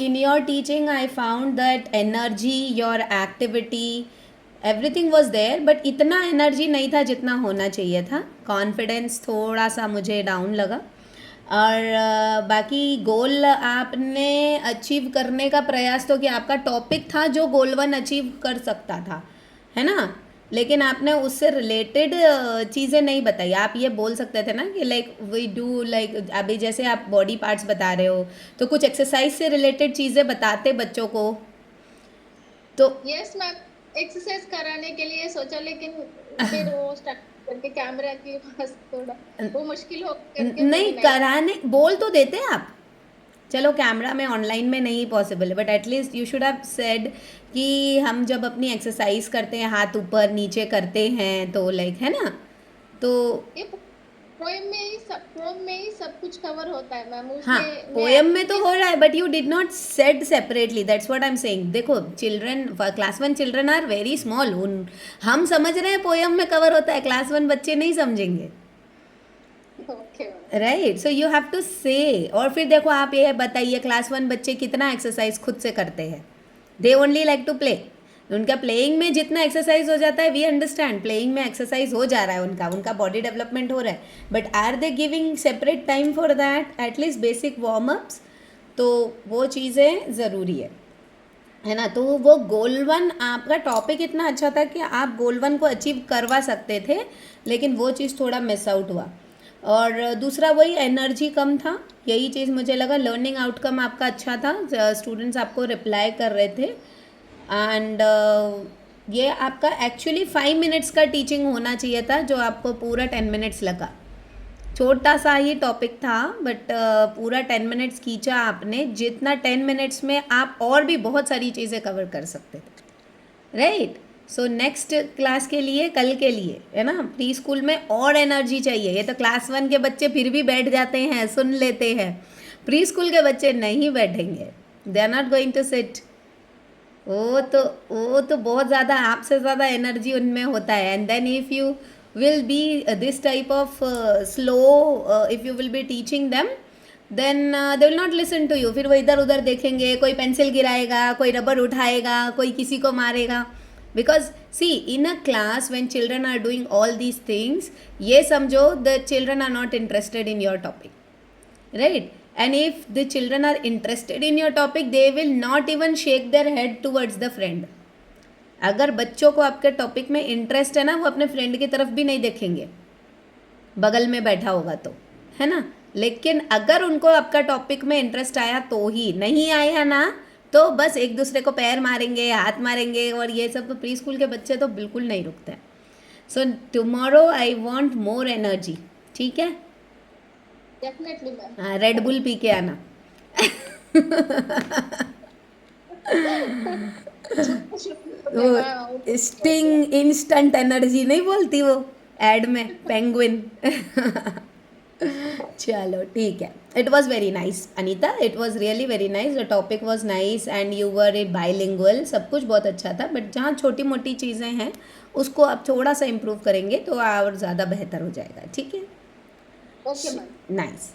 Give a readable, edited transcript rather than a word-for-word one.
in your teaching I found that energy, your activity, everything was there, but इतना energy नहीं था जितना होना चाहिए था. कॉन्फिडेंस थोड़ा सा मुझे डाउन लगा. और बाकी गोल आपने अचीव करने का प्रयास तो किया. आपका टॉपिक था जो गोल 1 अचीव कर सकता था, है ना. लेकिन आपने उससे रिलेटेड चीज़ें नहीं बताई. आप ये बोल सकते थे ना कि लाइक वी डू लाइक, अभी जैसे आप बॉडी पार्ट्स बता रहे हो तो कुछ एक्सरसाइज से रिलेटेड चीज़ें बताते बच्चों को. तो यस मैम, एक्सरसाइज कराने के लिए सोचा, लेकिन फिर वो स्टक करके कैमरा के पास थोड़ा वो मुश्किल हो करके नहीं, फिर नहीं. कराने बोल तो देते आप. चलो कैमरा में ऑनलाइन में नहीं पॉसिबल है, but at least you should have said कि हम जब अपनी एक्सरसाइज करते हैं हाथ ऊपर नीचे करते हैं तो लाइक, है ना. तो ये पोएम में ही सब कुछ कवर होता है मैम. हाँ, उसमें पोएम में तो हो रहा है, but you did not said separately. That's what I am saying. देखो, children, class 1 children are very small. उन हम समझ रहे हैं पोएम में कवर होता है, क्लास 1 बच्चे नहीं समझेंगे. Okay right, so you have to say. और फिर देखो, आप ये बताइए क्लास 1 बच्चे कितना एक्सरसाइज खुद से करते हैं. They only like to play. उनका प्लेइंग में जितना एक्सरसाइज हो जाता है, वी अंडरस्टैंड प्लेइंग में एक्सरसाइज हो जा रहा है, उनका बॉडी डेवलपमेंट हो रहा है. But are they giving separate time for that, at least basic warm ups. तो वो चीज़ें ज़रूरी है ना. तो वो गोल 1 आपका टॉपिक इतना अच्छा था कि आप गोल 1 को अचीव करवा सकते थे, लेकिन वो चीज़ थोड़ा मिस आउट हुआ. और दूसरा वही एनर्जी कम था, यही चीज़ मुझे लगा. लर्निंग आउटकम आपका अच्छा था, स्टूडेंट्स आपको रिप्लाई कर रहे थे. एंड ये आपका एक्चुअली 5 मिनट्स का टीचिंग होना चाहिए था, जो आपको पूरा 10 मिनट्स लगा. छोटा सा ही टॉपिक था, बट पूरा 10 मिनट्स खींचा आपने, जितना 10 मिनट्स में आप और भी बहुत सारी चीज़ें कवर कर सकते थे. राइट. सो नेक्स्ट क्लास के लिए, कल के लिए, है ना, प्री स्कूल में और एनर्जी चाहिए. ये तो क्लास 1 के बच्चे फिर भी बैठ जाते हैं, सुन लेते हैं. प्री स्कूल के बच्चे नहीं बैठेंगे. They are not going to sit. वो तो बहुत ज़्यादा, आपसे ज़्यादा एनर्जी उनमें होता है. And then if you will be this type of slow, if you will be teaching them, then they will not listen to you. फिर वो इधर उधर देखेंगे, कोई पेंसिल गिराएगा, कोई रबर उठाएगा, कोई किसी को मारेगा. Because see, in a class when children are doing all these things, ये समझो the children are not interested in your topic. Right. And if the children are interested in your topic, they will not even shake their head towards the friend. अगर बच्चों को आपके topic में interest है ना, वो अपने फ्रेंड की तरफ भी नहीं देखेंगे, बगल में बैठा होगा तो, है ना. लेकिन अगर उनको आपका टॉपिक में इंटरेस्ट आया तो ही, नहीं आया ना तो बस एक दूसरे को पैर मारेंगे, हाथ मारेंगे, और ये सब. तो प्री स्कूल के बच्चे तो बिल्कुल नहीं रुकते. So tomorrow I want more energy. ठीक है. Definitely ma'am. हाँ, रेड बुल पी के आना. वो स्टिंग इंस्टेंट एनर्जी नहीं बोलती वो एड में, पेंगुइन. चलो ठीक है. It was very nice Anita, it was really very nice. The topic was nice and you were A bilingual. सब कुछ बहुत अच्छा था, बट जहाँ छोटी मोटी चीज़ें हैं उसको आप थोड़ा सा इम्प्रूव करेंगे तो और ज़्यादा बेहतर हो जाएगा. ठीक है. Okay ma'am. नाइस.